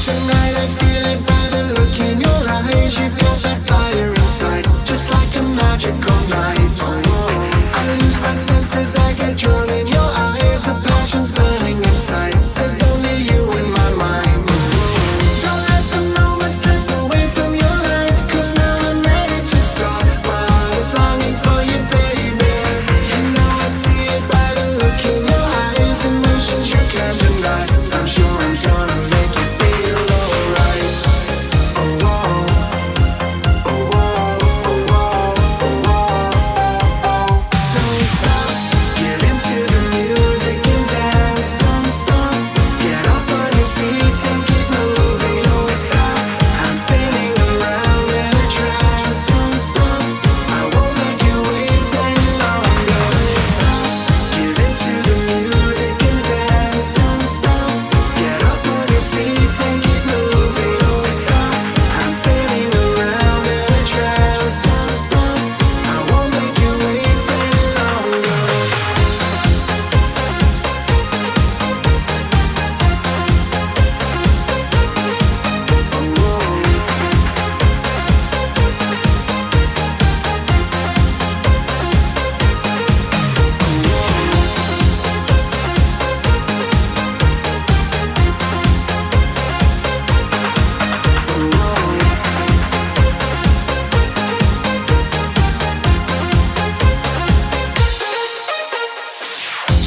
Tonight I feel it by the look in your eyes. You've got that fire inside, just like a magical night. I lose my senses, I get drawn in your eyes. The passion's burning inside, there's only you in my mind. Don't let the moment slip away from your life, 'cause now I'm ready to start. My heart is longing for you, baby. You know I see it by the look in your eyes. Emotions you can't deny, I'm sure I'm gonna make you feel alright. Oh, oh, oh, oh, oh, oh, oh. Don't stop, get into the music and dance. Don't stop, get up on your feet and keep moving. Don't stop, I'm spinning around in a trance. Don't stop, I won't make you wait any longer. Don't stop, get into the music and dance. Don't stop, get up on your feet and keep moving. Don't stop, I'm spinning around in a trance. Don't stop, I won't make you wait any longer.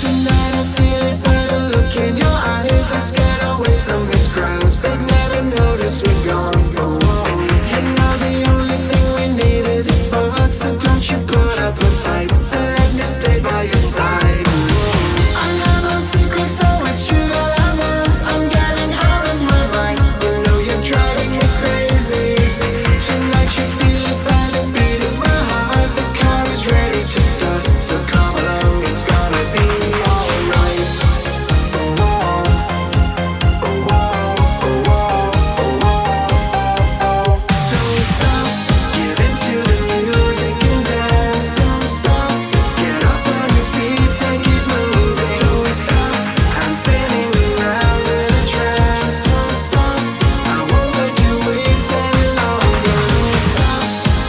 Tonight I feel it by the look in your eyes. Let's get away from this crowd. They've never noticed we're gone. You know the only thing we need is a spark. So don't you put up a fight and let me stay by your side. I have no secrets, so it's true that I lost. I'm getting out of my mind. You know you're driving me crazy. Tonight you feel it by the beat of my heart. The car is ready to start, so come along, it's gonna be alright. Oh, oh, oh, oh, oh, oh, oh. Don't stop, get into the music and dance. Don't stop, get up on your feet and keep moving. Don't stop, I'm spinning around in a trance. Don't stop, I won't let you wait any longer. Don't stop,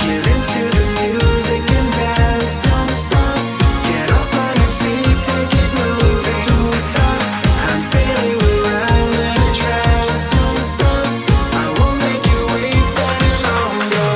get into the music and dance. Don't stop, get up on your feet and keep moving. Don't stop, I'm spinning around in a trance. Don't stop, I won't make you wait any longer.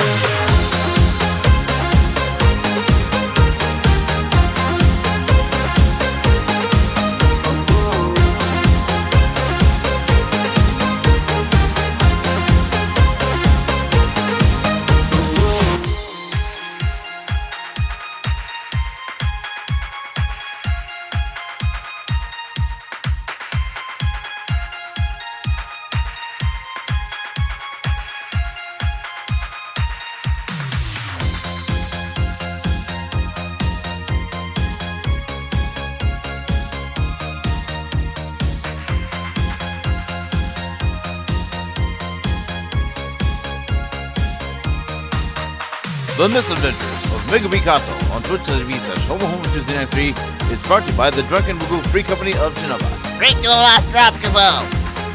The Misadventures of Megumi Katou on Twitch.tv/HomoHomo293 is brought to you by the Drunken Mugu Free Company of Jenova. Drink your last drop, Kaboom!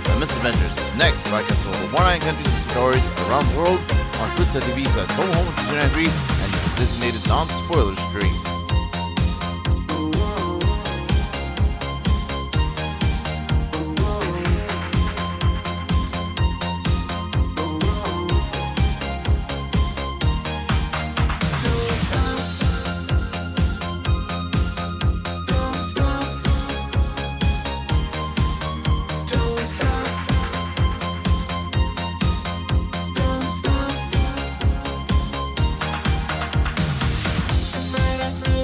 The Misadventures is next broadcast over 109 countries and stories around the world on Twitch.tv/HomoHomo293 and the designated non-spoiler stream. Tonight I feel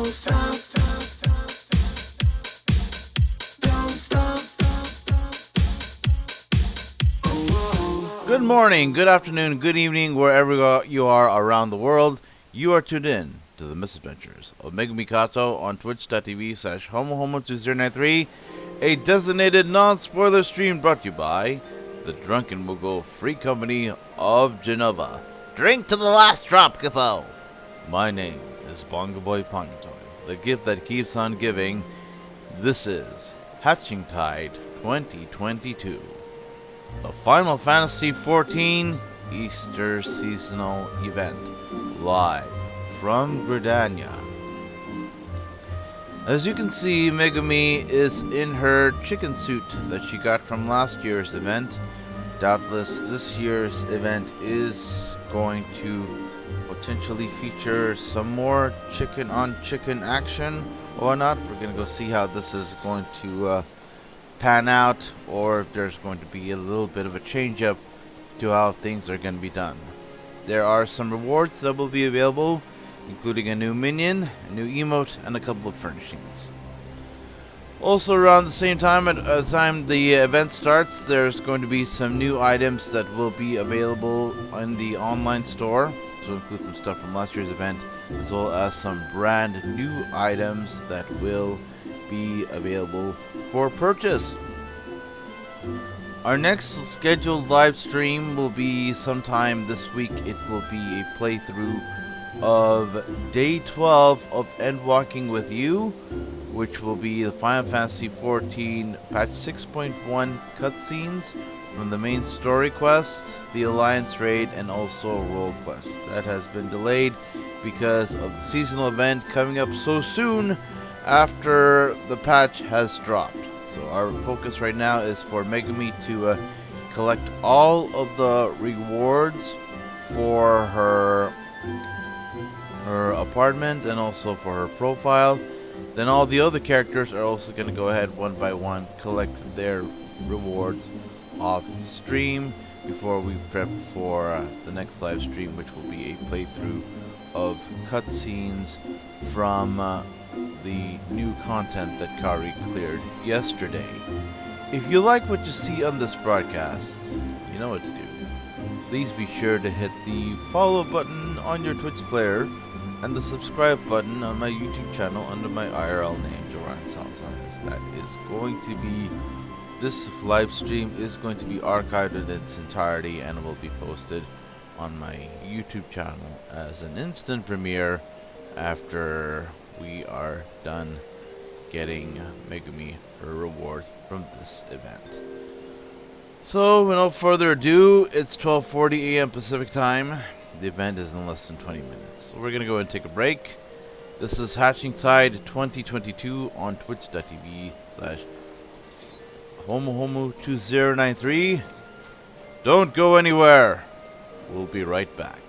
Don't stop. Don't stop. Good morning, good afternoon, good evening, wherever you are around the world. You are tuned in to the misadventures of Megumi Katou on twitch.tv/homohomo2093, a designated non-spoiler stream brought to you by the Drunken Moogle Free Company of Jenova. Drink to the last drop, Capo. My name is Bongo Boy Pontoy, the gift that keeps on giving. This is Hatching Tide 2022, the Final Fantasy XIV Easter seasonal event, live from Gridania. As you can see, Megumi is in her chicken suit that she got from last year's event. Doubtless this year's event is going to potentially feature some more chicken on chicken action or not. We're going to go see how this is going to pan out, or if there's going to be a little bit of a change up to how things are going to be done. There are some rewards that will be available, including a new minion, a new emote, and a couple of furnishings. Also around the same time, at the time the event starts, there's going to be some new items that will be available in the online store. So include some stuff from last year's event, as well as some brand new items that will be available for purchase. Our next scheduled live stream will be sometime this week. It will be a playthrough of Day 12 of Endwalking with You, which will be the Final Fantasy XIV Patch 6.1 cutscenes from the main story quest, the Alliance Raid, and also a World Quest. That has been delayed because of the seasonal event coming up so soon after the patch has dropped. So our focus right now is for Megumi to collect all of the rewards for her apartment and also for her profile. Then all the other characters are also going to go ahead one by one, collect their rewards off stream before we prep for the next live stream, which will be a playthrough of cutscenes from the new content that Kari cleared yesterday. If you like what you see on this broadcast, you know what to do. Please be sure to hit the follow button on your Twitch player and the subscribe button on my YouTube channel under my IRL name, Joran Salazar. That is going to be, this live stream is going to be archived in its entirety and will be posted on my YouTube channel as an instant premiere after we are done getting Megumi her reward from this event. So, without further ado, it's 12:40 a.m. Pacific time. The event is in less than 20 minutes. So we're going to go and take a break. This is Hatching Tide 2022 on twitch.tv/homohomo2093. Don't go anywhere. We'll be right back.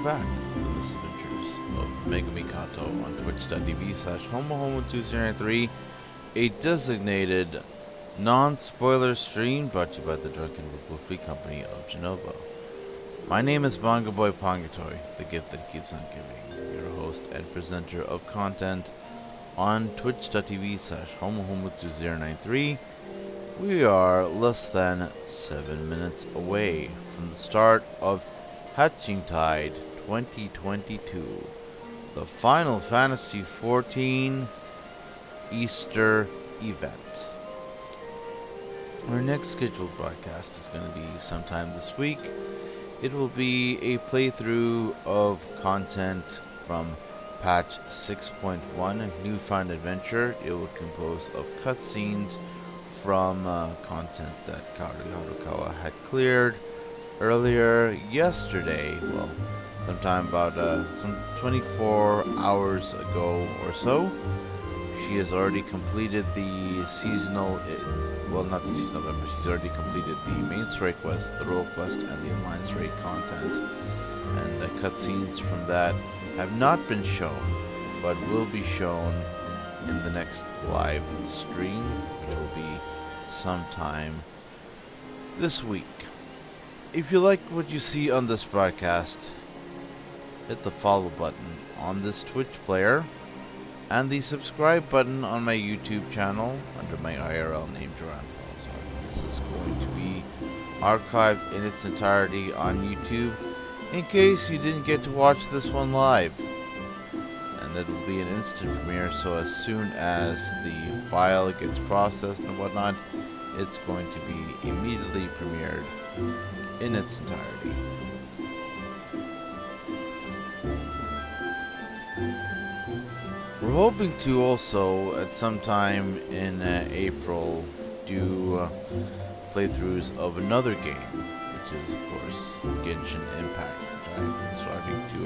Back to the misadventures of Megumi Katou on twitch.tv/homohomo2093, a designated non-spoiler stream brought to you by the Drunken Ripple Free Company of Jenova. My name is Manga Boy Pongatoy, the gift that keeps on giving, your host and presenter of content on twitch.tv/homohomo2093. We are less than 7 minutes away from the start of Hatching Tide 2022, the Final Fantasy XIV Easter event. Our next scheduled broadcast is going to be sometime this week. It will be a playthrough of content from patch 6.1, Newfound Adventure. It will compose of cutscenes from content that KADOKAWA had cleared earlier yesterday. Well, sometime about some 24 hours ago or so. She has already completed the seasonal, well, not the seasonal event, but she's already completed the main story quest, the role quest, and the alliance raid content. And the cutscenes from that have not been shown, but will be shown in the next live stream, which will be sometime this week. If you like what you see on this broadcast, hit the follow button on this Twitch player and the subscribe button on my YouTube channel under my IRL name, Duranzel. So this is going to be archived in its entirety on YouTube in case you didn't get to watch this one live. And it will be an instant premiere, so as soon as the file gets processed and whatnot, it's going to be immediately premiered in its entirety. We're hoping to also, at some time in April, do playthroughs of another game, which is, of course, Genshin Impact, which I've been starting to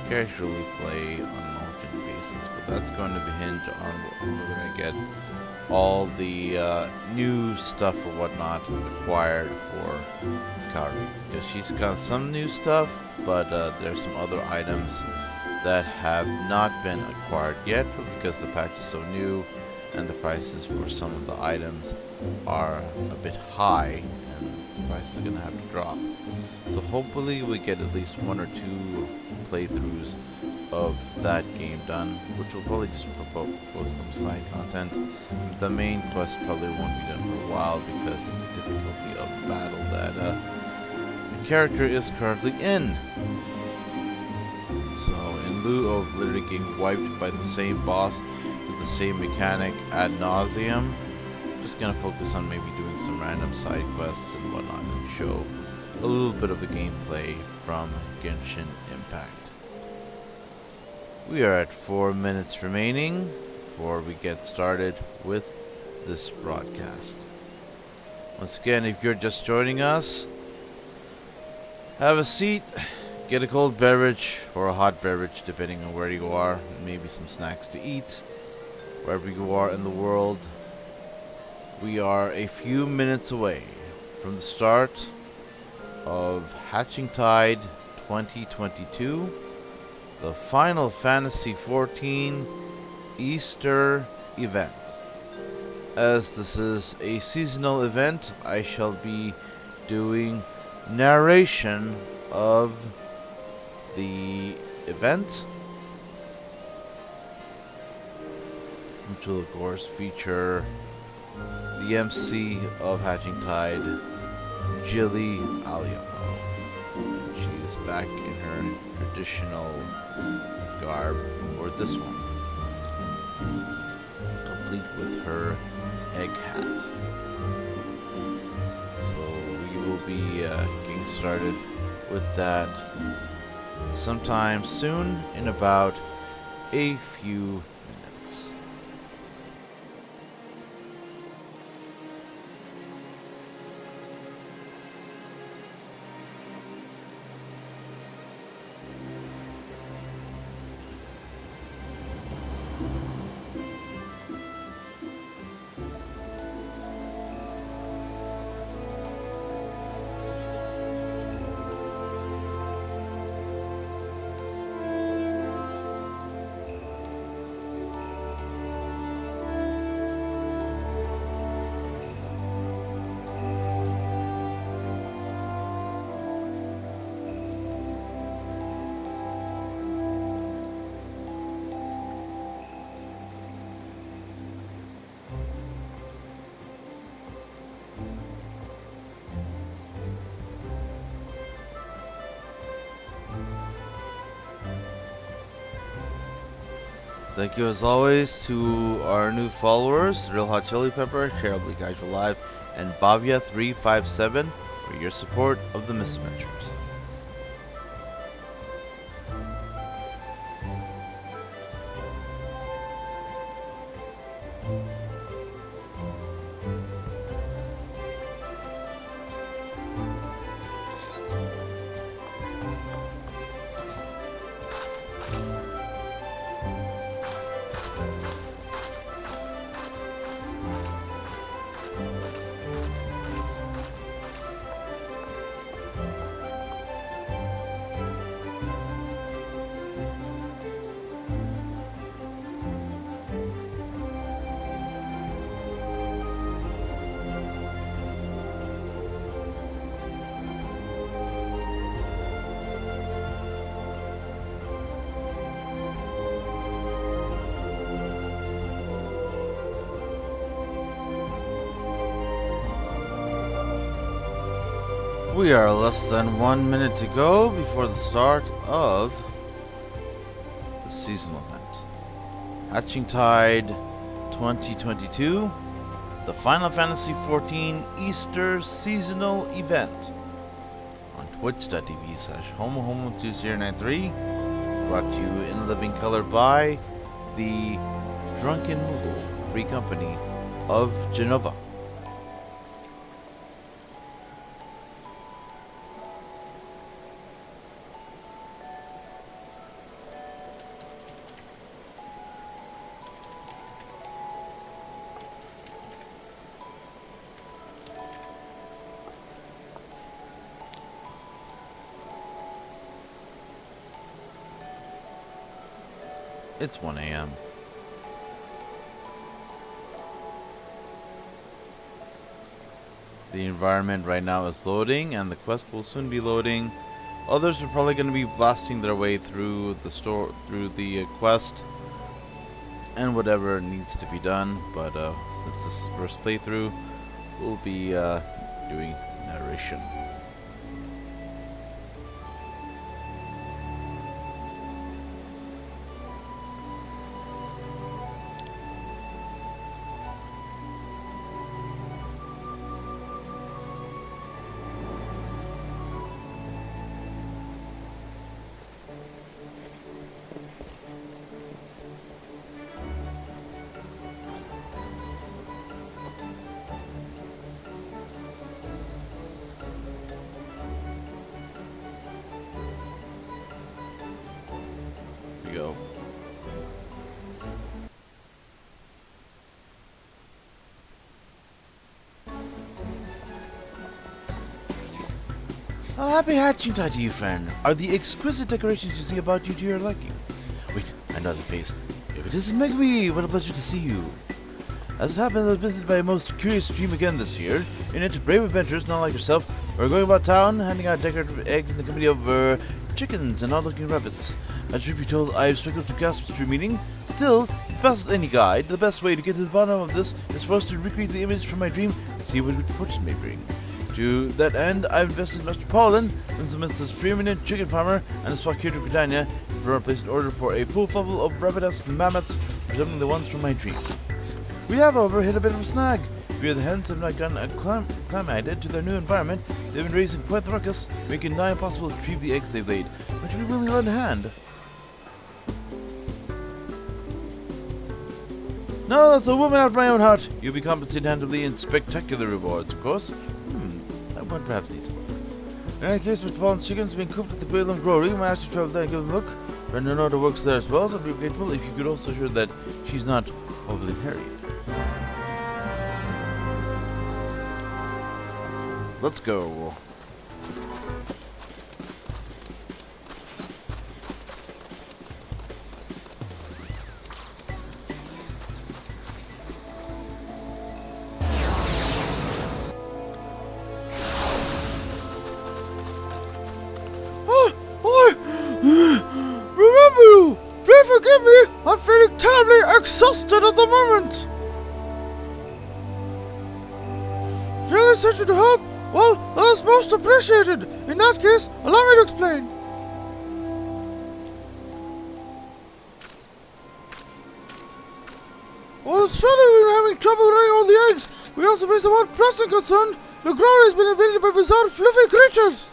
casually play on an alternate basis. But that's going to hinge on whether I get all the new stuff or whatnot required for Karu, because she's got some new stuff, but there's some other items that have not been acquired yet, but because the patch is so new and the prices for some of the items are a bit high, and the price is going to have to drop. So hopefully we get at least one or two playthroughs of that game done, which will probably just post some side content. The main quest probably won't be done for a while because of the difficulty of the battle that the character is currently in. So in lieu of literally getting wiped by the same boss with the same mechanic ad nauseum, I'm just gonna focus on maybe doing some random side quests and whatnot and show a little bit of the gameplay from Genshin Impact. We are at 4 minutes remaining before we get started with this broadcast. Once again, if you're just joining us, have a seat, get a cold beverage or a hot beverage depending on where you are, and maybe some snacks to eat wherever you are in the world. We are a few minutes away from the start of Hatching Tide 2022, the Final Fantasy XIV Easter event. As this is a seasonal event, I shall be doing narration of the event, which will of course feature the MC of Hatching Tide, Jilly Aliamo. She's back in her traditional garb, or this one, complete with her egg hat. So we will be getting started with that sometime soon, in about a few minutes. Thank you as always to our new followers, Real Hot Chili Pepper, Terribly Casual Live, and Bavia357 for your support of the Misadventures. We are less than 1 minute to go before the start of the seasonal event. Hatching Tide 2022, the Final Fantasy XIV Easter seasonal event on twitch.tv/homohomo2093, brought to you in living color by the Drunken Moogle Free Company of Jenova. It's 1 a.m. The environment right now is loading, and the quest will soon be loading Others are probably going to be blasting their way through the quest and whatever needs to be done. But since this is the first playthrough, we'll be doing narration. Go. A happy hatching time to you, friend. Are the exquisite decorations you see about you to your liking? Wait, I know the face. If it isn't Megumi, what a pleasure to see you. As it happens, I was visited by a most curious dream again this year. In it, brave adventurers, not like yourself, are going about town, handing out decorative eggs in the company of chickens and odd-looking rabbits. As truth be told, I have struggled to grasp the true meaning. Still, if passes any guide, the best way to get to the bottom of this is for us to recreate the image from my dream and see what good fortune may bring. To that end, I've invested in Mr. Paulin, Winston's preeminent chicken farmer, and his flock here to Britannia, for a placed order for a full funnel of rabbit-esque mammoths resembling the ones from my dream. We have, however, hit a bit of a snag. Few of the hens have not gotten acclimated to their new environment. They've been raising quite the ruckus, making it nigh impossible to retrieve the eggs they've laid. But we really lend a hand. No, that's a woman after my own heart. You'll be compensated handsomely in spectacular rewards, of course. That one perhaps needs more. In any case, Mr. Paul's chickens have been cooked at the Greyland Brewery. When I asked you to travel there and give them a look, Brenda Noda works there as well, so I'd be grateful if you could also assure that she's not overly harried. Let's go. Remember you! Pray forgive me! I'm feeling terribly exhausted at the moment! Really sent you to help? Well, that is most appreciated. In that case, allow me to explain. Well, it's true that we're having trouble running all the eggs. We also face a more pressing concern. The grower has been invaded by bizarre fluffy creatures.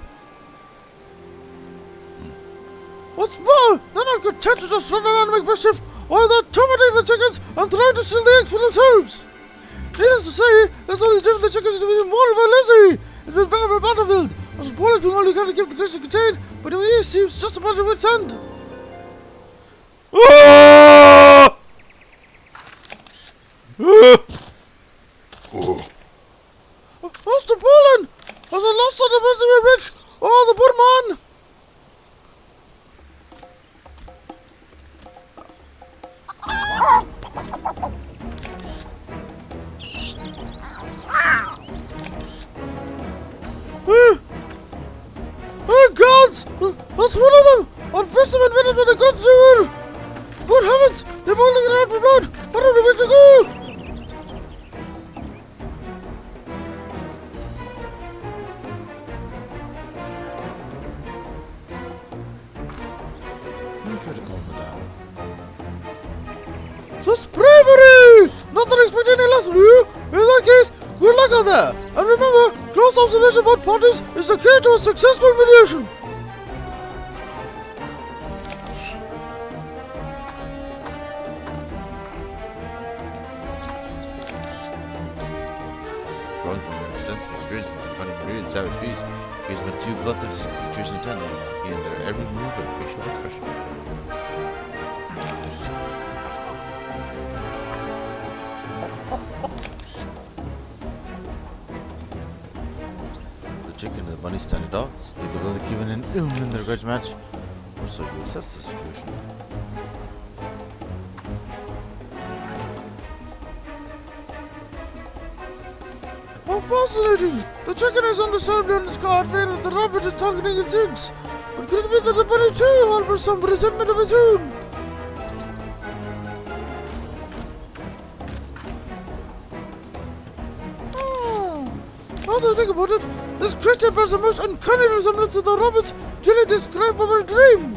What's more, they're not content to just run around and make mischief, while they're terminating the chickens and trying to steal the eggs for themselves. Needless to say, this only driven the chickens into even more of a lazy. It's been better for a battlefield. I suppose we only got to keep the creature contained, but he seems just about to wit's end. Master Poland! Has a lost on the Missouri Bridge! Oh, the poor man! Oh gods! That's one of them! Our vessel invaded when they got through! Good heavens! They've only got out for blood! What are we going to go? I'm trying to calm her down. Just bravery! Not that I expect any less from you! In that case, good luck out there! And remember, close observation about parties is the key to a successful mediation! Drunk from your extensive experience in confronting myriad savage beasts, he's been too bloodthirsty creatures intently, taking in their every move and facial expression. The chicken and the bunny stand at odds, either will have given an ill in their grudge match, or so you assess the situation. How fascinating! The chicken is understandably on his guard, fearing that the rabbit is targeting its eggs. It could be that the bunny too harbors some resentment of his own. Now that I think about it, this creature bears the most uncanny resemblance to the rabbits Julie described in her dream.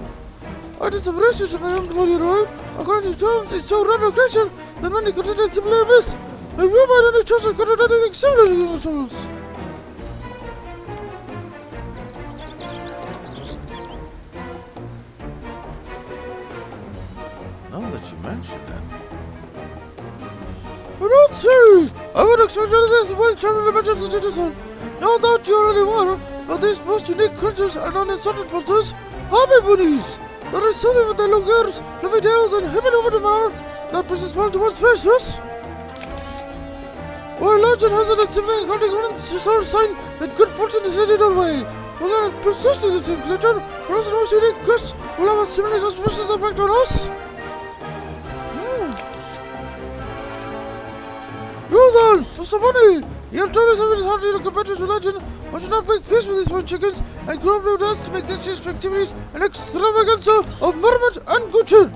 I did some research on my own before you arrived. According to Jones, it's so rare a creature that many consider it similar myth. Have you by any chance encountered anything similar to yourselves? Now that you mention it. I don't see! I would expect none of this one travel adventures to citizen. No doubt you already were, but these most unique creatures and unassorted monsters are my bunnies. There is something with their long ears, fluffy tails, and heavy over the manner that brings a smile to one's face, yes? While legend has it that something hunting runs is our sign that good fortune is headed our way. Whether it precisely the same creature, or else the most unique quest will have a similar suspicious effect on us. You then, Mr. Bunny! Your told us how it is hard to compare to legend. Why should not make peace with these fine chickens and grow up new dust to make this year's festivities an extravaganza of merriment and good cheer?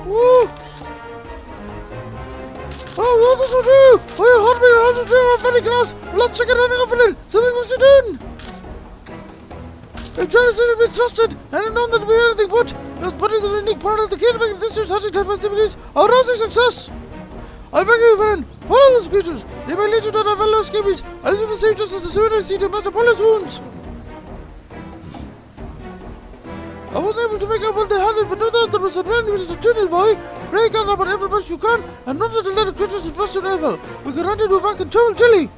Woo! Oh, well, this will do! Oh, you heard me, I'll just clear off any glass. Let's chicken running up in it. Something must be done. If Charles didn't be trusted, and had known that we anything but, those bunnies are the unique part of the key to making this year's hatching type festivities a rousing success. I beg you, friend, follow those creatures. They may lead you to the fellow scabies, and this is the same justice as soon as I see to Master Paul's wounds. I wasn't able to make out what they had, but no doubt there was a man who was a tunnel boy. Pray gather about every bunch you can, and not to let the creatures bust your navel. We can rendezvous back in trouble, Chili.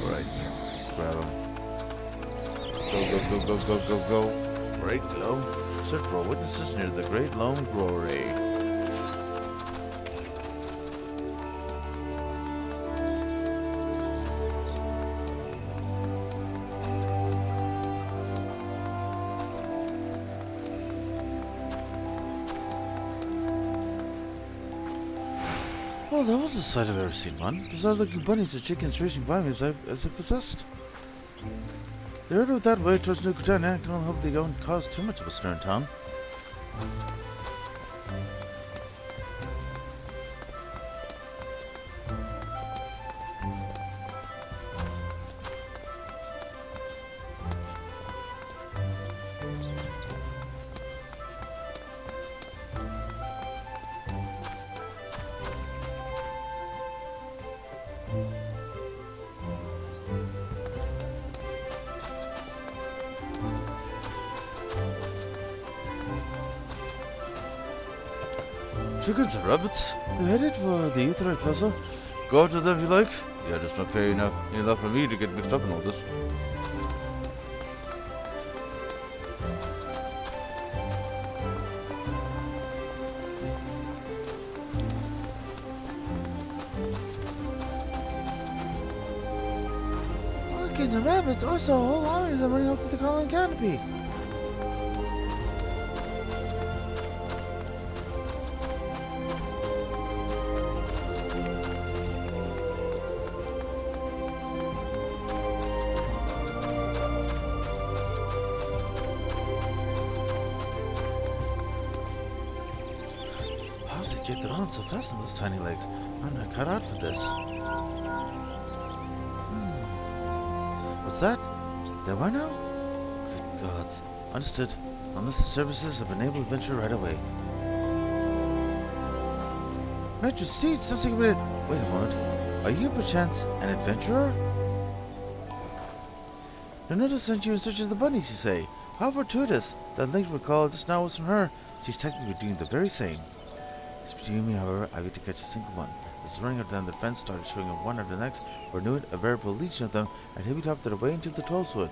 Alright, let's grab him. Go. Great Loam. Search for witnesses near the Great Loam Brewery. Oh, that was the sight I've ever seen, man. Those are the bunnies and chickens racing by me as if possessed. They rode out that way towards New Britannia. I can't hope they don't cause too much of a stir in town. Chickens and rabbits, you headed for the Aether Plaza? Go to them if you like. You're just not paying enough for me to get mixed up in all this. Chickens and rabbits, also a whole army of them running up to the column canopy. Get their on so fast on those tiny legs. I'm not cut out for this. What's that? There why now? Good gods. Understood. Unless the services have enabled adventure right away. Metro Steeds, don't think about it. Wait a moment. Are you perchance an adventurer? Jenova sent you in search of the bunnies, you say? How fortuitous. That link recall just now was from her. She's technically doing the very same. Between me, however, I've yet to catch a single one. As running up down the fence started showing up one after the next, or knew it, a veritable legion of them, and heavy topped their way into the 12th wood.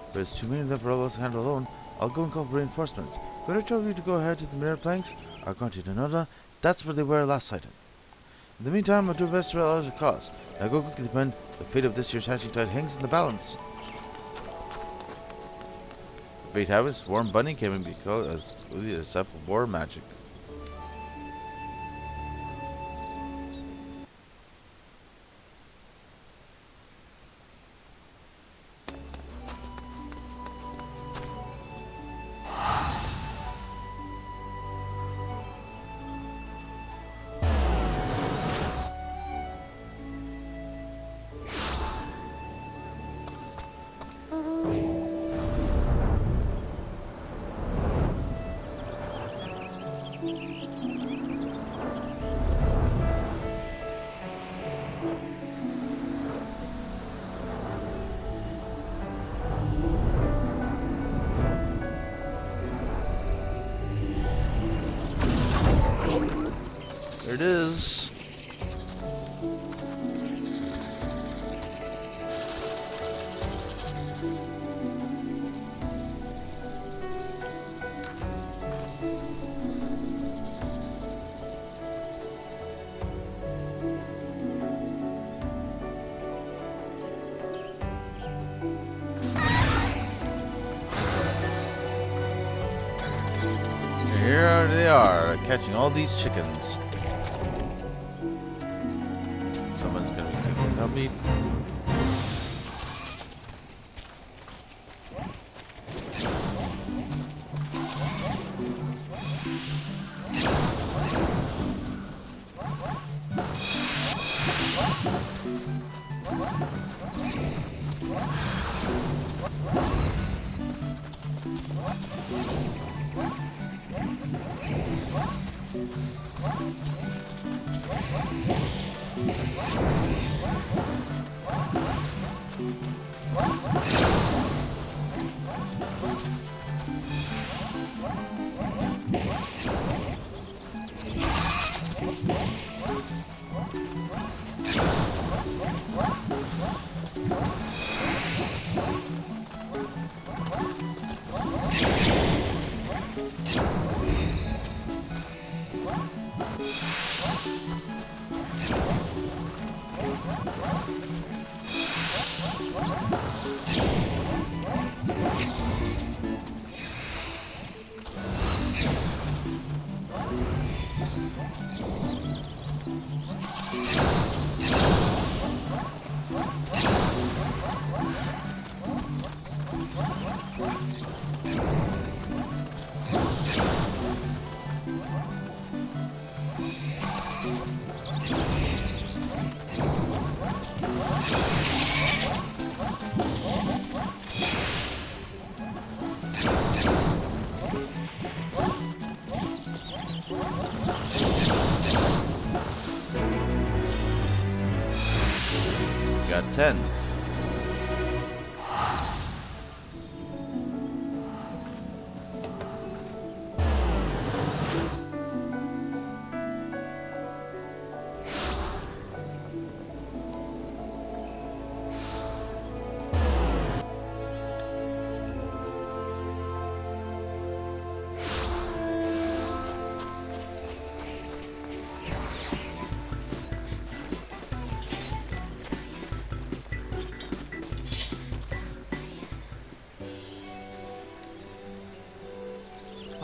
If there's too many of them for all of us to handle alone, I'll go and call for reinforcements. Could I trouble you to go ahead to the mirror planks? I'll grant you Jenova. That's where they were last sighted. In the meantime, I'll do best for all at cost. Now go quickly, friend. The fate of this year's hatching tide hangs in the balance. fate have it, Swarm Bunny can be called as really a step of war magic. There it is. Here they are, catching all these chickens. Someone's gonna be cooking without meat. Got 10.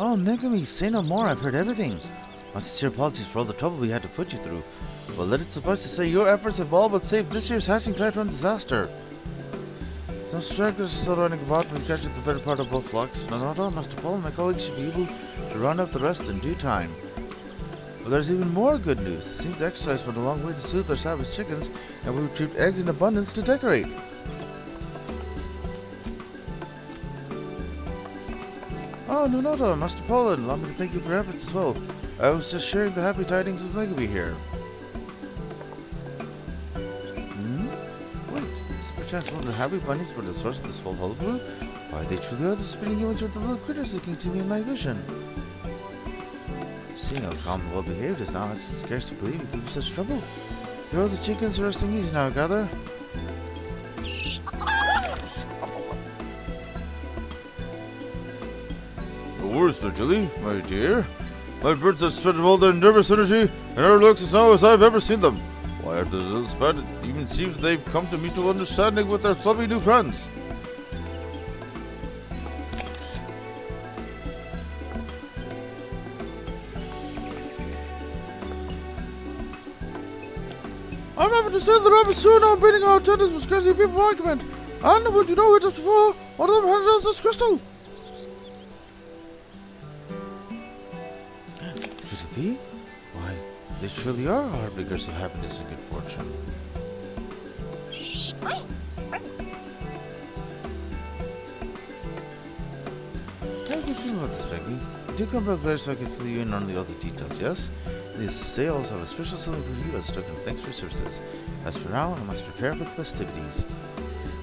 Oh, Megumi, say no more. I've heard everything. My sincere apologies for all the trouble we had to put you through. But let it suffice to say, your efforts have all but saved this year's hatching tide from disaster. Some stragglers are still running about and we've captured the better part of both flocks. Nanoto, Master Paul, and my colleagues should be able to round up the rest in due time. But there's even more good news. It seems the exercise went a long way to soothe our savage chickens, and we retrieved eggs in abundance to decorate. Oh, Nanoto, Master Paul, allow me to thank you for your efforts as well. I was just sharing the happy tidings with Megumi here. Wait, is perchance one of the happy bunnies for the source of this whole hullabaloo? Why, they truly are the spinning image of the little critters looking to me in my vision. Seeing how calm and well behaved just now, I scarcely believe you could be such trouble. Here all the chickens are resting easy now, I gather. No worries, Sir Jilly, my dear. My birds have spent all their nervous energy and our looks as now as I've ever seen them. Why, after the little spat, it even seems they've come to mutual understanding with their fluffy new friends. I'm happy to say that I'm soon now beating our attendance with crazy people argument. And would you know it just before, one of them handed us this crystal. Could it be? Why, they truly are harbingers of happiness and good fortune. How do you feel about this, Megumi? Do come back later so I can fill you in on the other details, yes? Needless to say, I also have a special selling for you as a token of thanks for your services. As for now, I must prepare for the festivities.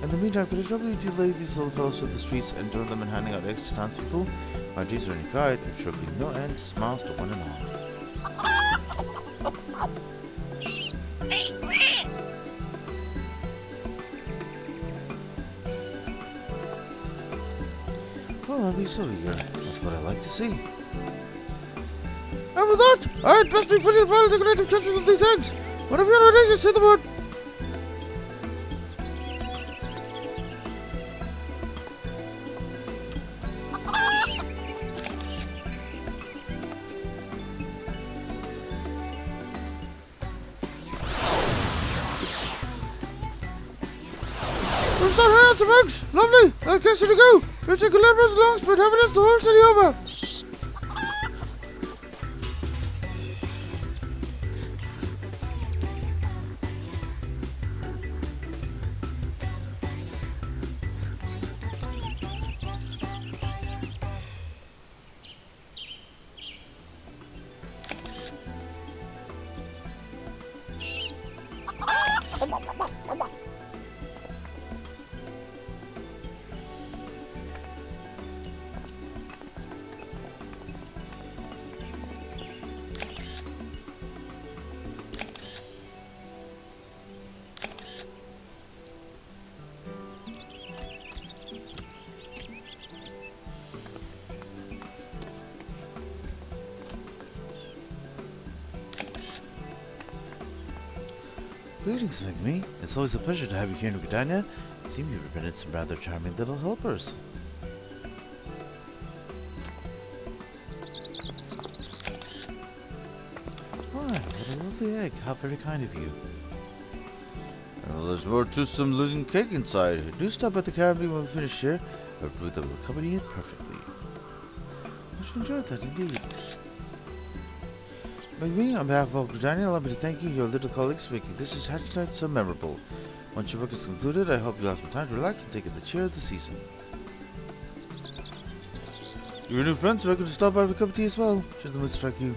In the meantime, could I trouble you to lay these little fellows through the streets and join them in handing out eggs to townspeople? My duties are any guide, and sure be no end smiles to one and all. Well, I'll be so eager. That's what I like to see. And with that, I'd best be putting the powder decorative touches on these eggs. Whenever you're ready, just say the word. We'll start handing out some eggs. Lovely. Okay, here we go. We'll take a little bit long, but having us the whole city over. Greetings, Megumi. It's always a pleasure to have you here in Gridania. It seems you've been some rather charming little helpers. What a lovely egg. How very kind of you. Well, there's more to some living cake inside. Do stop at the canopy when we finish here. A brew that will accompany it perfectly. Much enjoyed that indeed. Megumi, on behalf of all Gridania, allow me to thank you and your little colleagues for making this year's Hatch Night so memorable. Once your work is concluded, I hope you'll have some time to relax and take in the cheer of the season. Your new friends are welcome to stop by with a cup of tea as well, should the mood strike you.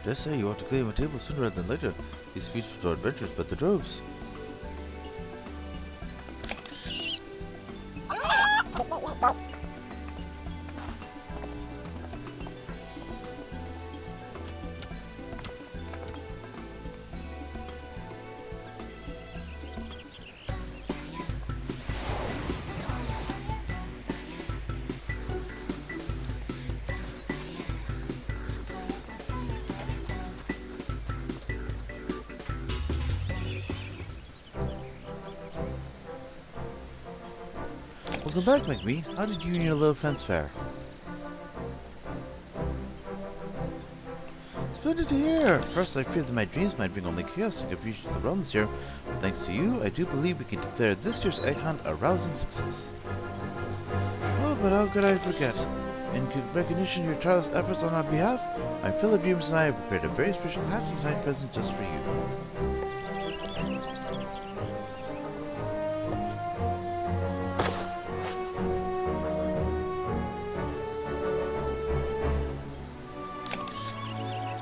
Dare say you ought to claim a table sooner rather than later. These feast for adventures but the droves. Welcome back, Megumi. How did you and your little friends fare? Splendid to hear! First, I feared that my dreams might bring only chaos and confusion to the realm this year, but thanks to you, I do believe we can declare this year's egg hunt a rousing success. Oh, but how could I forget? In recognition of your tireless efforts on our behalf, my fellow dreamers and I have prepared a very special Hatching Time present just for you.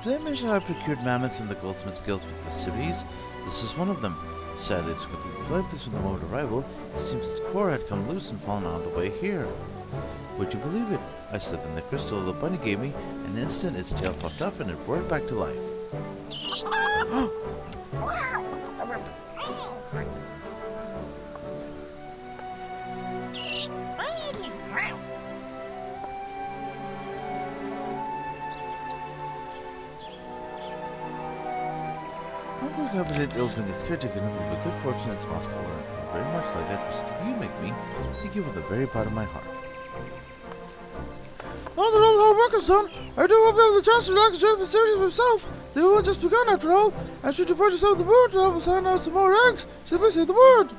Did I mention how I procured mammoths from the Goldsmiths Guild for the festivities? This is one of them. Sadly, it's completely lifeless from the moment of arrival. It seems its core had come loose and fallen on the way here. Would you believe it? I slipped in the crystal the bunny gave me, and in an instant its tail popped off and it roared back to life. Competent Ilfin is caretaker nothing but good fortune and small school. I very much like that person you make me. Thank you from the very bottom of my heart. Now that all the hard work is done, I do hope you have the chance to relax and enjoy the festivities myself. They will just begun after all. And should you find yourself in the mood to help us sign out some more eggs, simply say the word.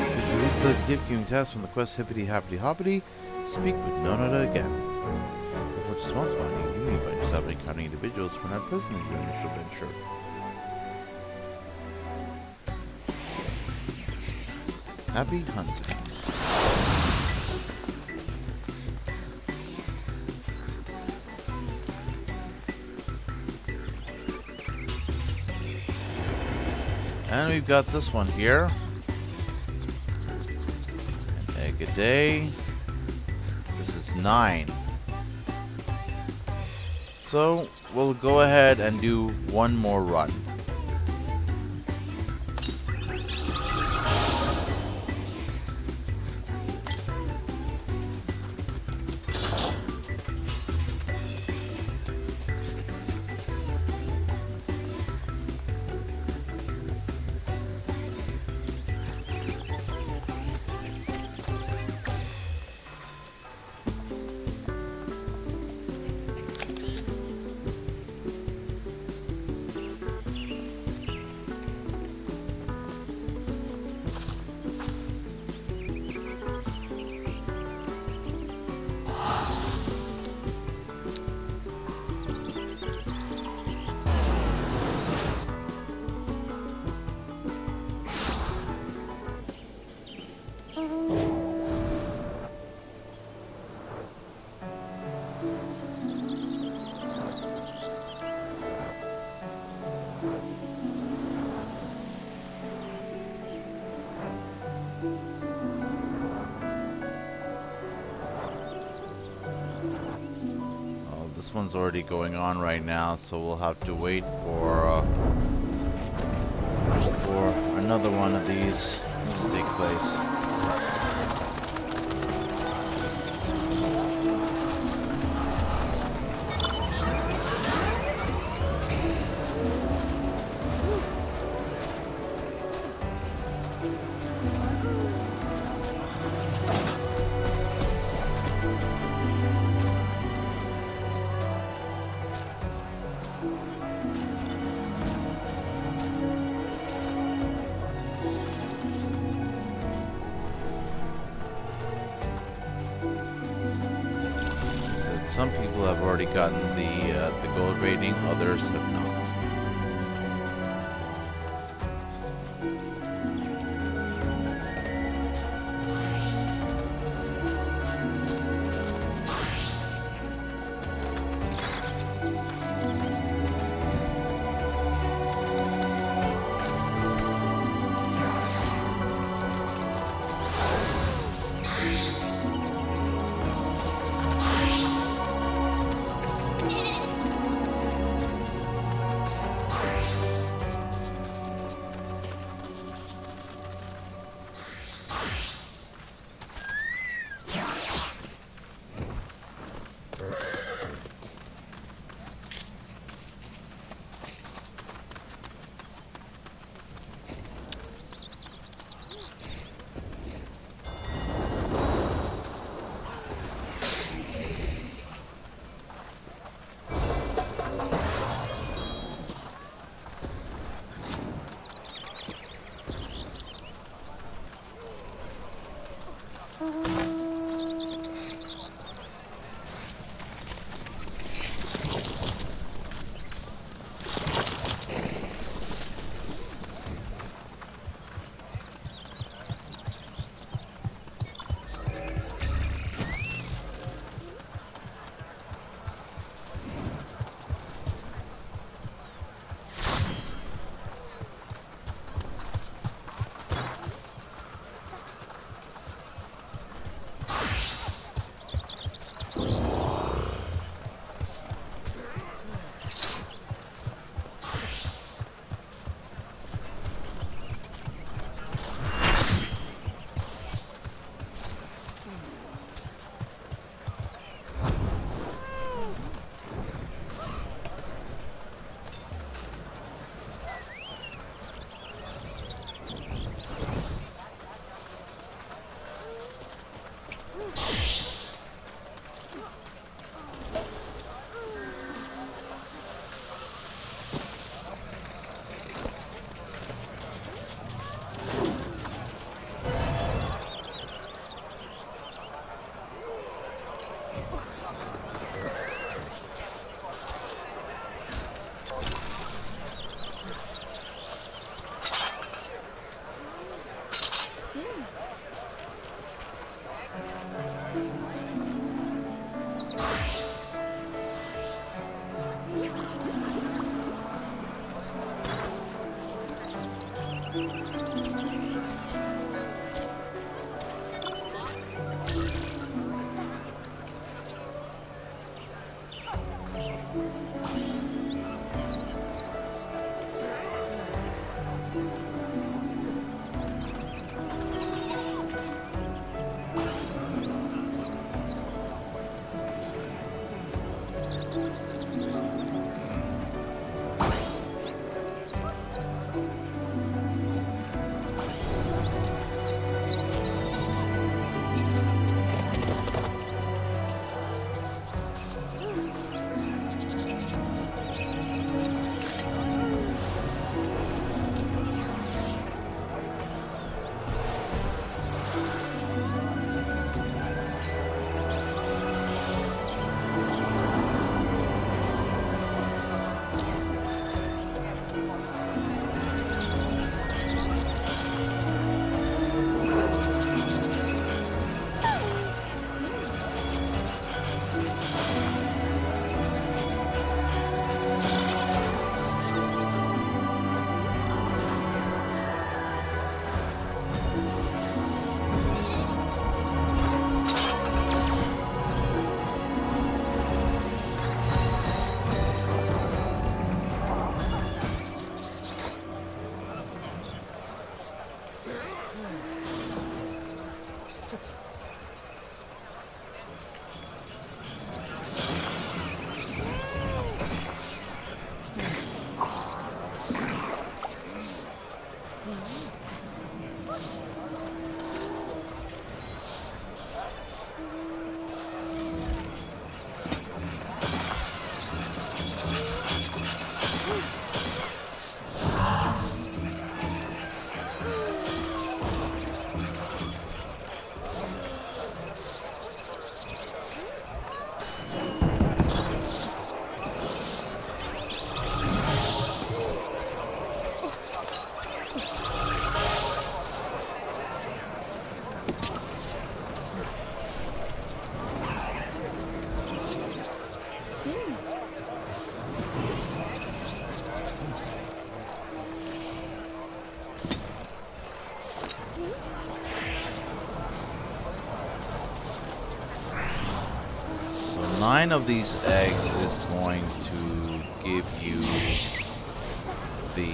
If you play the gift giving task from the quest Hippity Happity Hoppity, speak with Nonada again. Before it's small spawning, you may find yourself encountering individuals who are not present in your initial venture. Happy hunting. And we've got this one here. An egg a day. This is 9. So we'll go ahead and do one more run. This one's already going on right now, so we'll have to wait for another one of these to take place. Some people have already gotten the gold rating, others have not. 9 of these eggs is going to give you the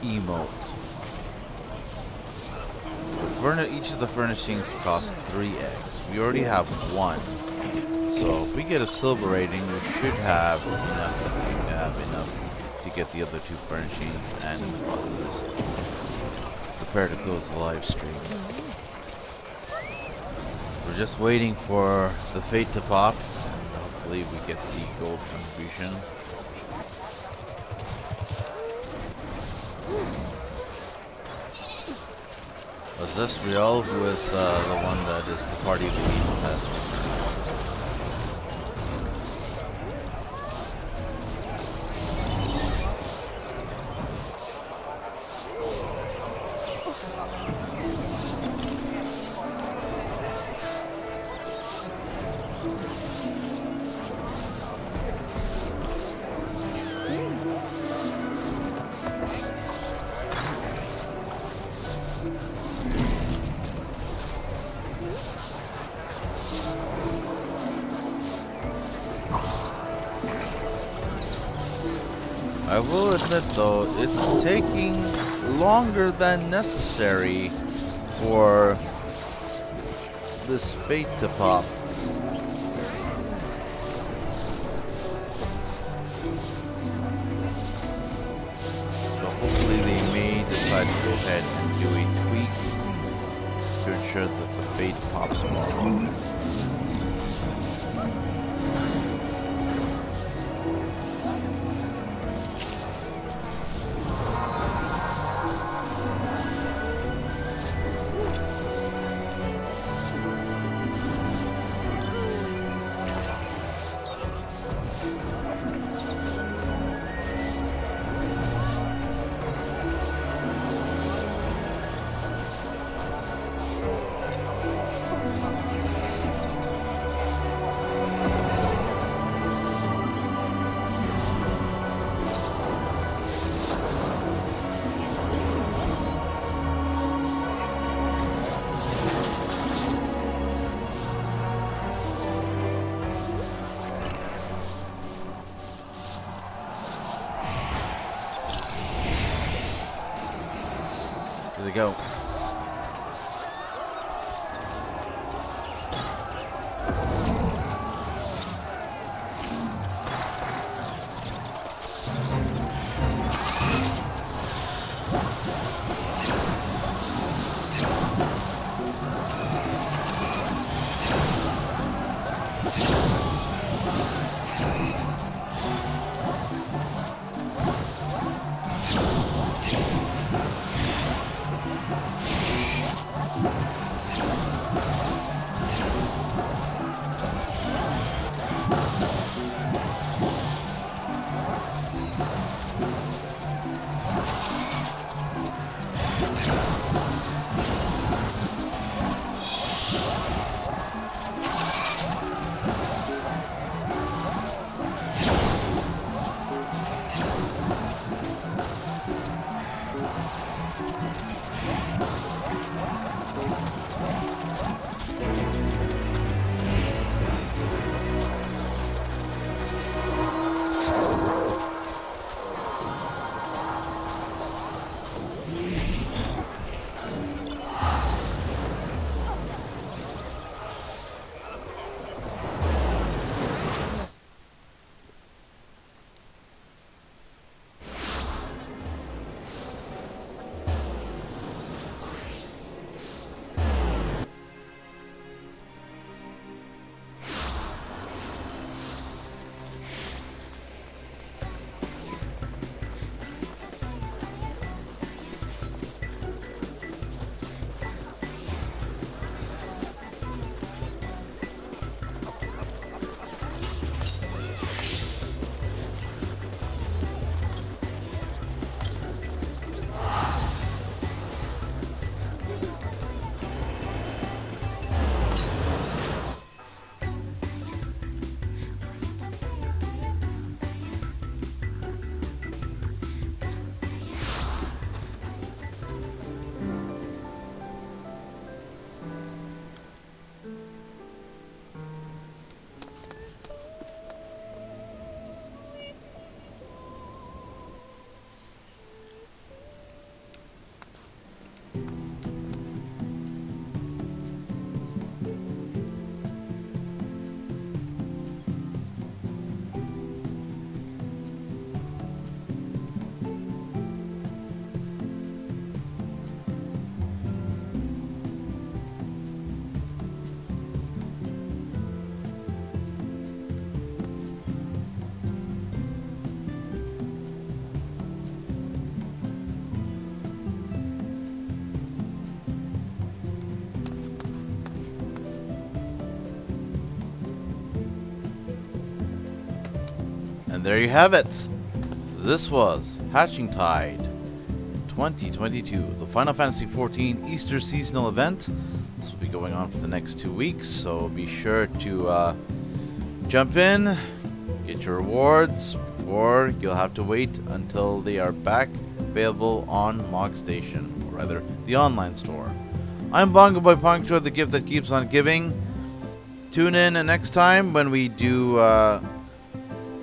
emote. Each of the furnishings costs 3 eggs. We already have 1. So if we get a silver rating, we should have enough to get the other 2 furnishings and in the process prepare to close the live stream. We're just waiting for the fate to pop. Hopefully we get the gold contribution. Was this real? Who is the one that is the party lead has I will admit though, it's taking longer than necessary for this fate to pop. So hopefully they may decide to go ahead and do a tweak to ensure that the fate pops more. Here they go. And there you have it. This was Hatching Tide 2022, the Final Fantasy XIV Easter seasonal event. This will be going on for the next 2 weeks, so be sure to jump in, get your rewards, or you'll have to wait until they are back available on Mog Station, or rather, the online store. I'm Bongo Boy Puncture, the gift that keeps on giving. Tune in next time when we do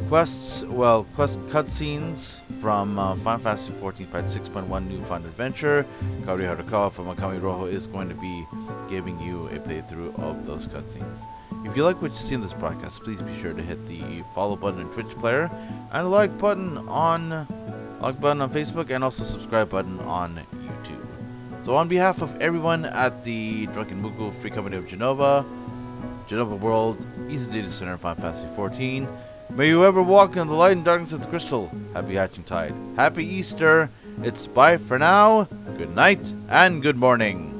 quest cutscenes from Final Fantasy XIV Part 6.1 New Fun Adventure. KADOKAWA from Akami Rojo is going to be giving you a playthrough of those cutscenes. If you like what you see in this broadcast, please be sure to hit the follow button in Twitch player and the like button on Facebook, and also subscribe button on YouTube. So on behalf of everyone at the Drunken Muku Free Company of Jenova World, East Data Center, Final Fantasy XIV, may you ever walk in the light and darkness of the crystal. Happy Hatching Tide. Happy Easter. It's bye for now. Good night and good morning.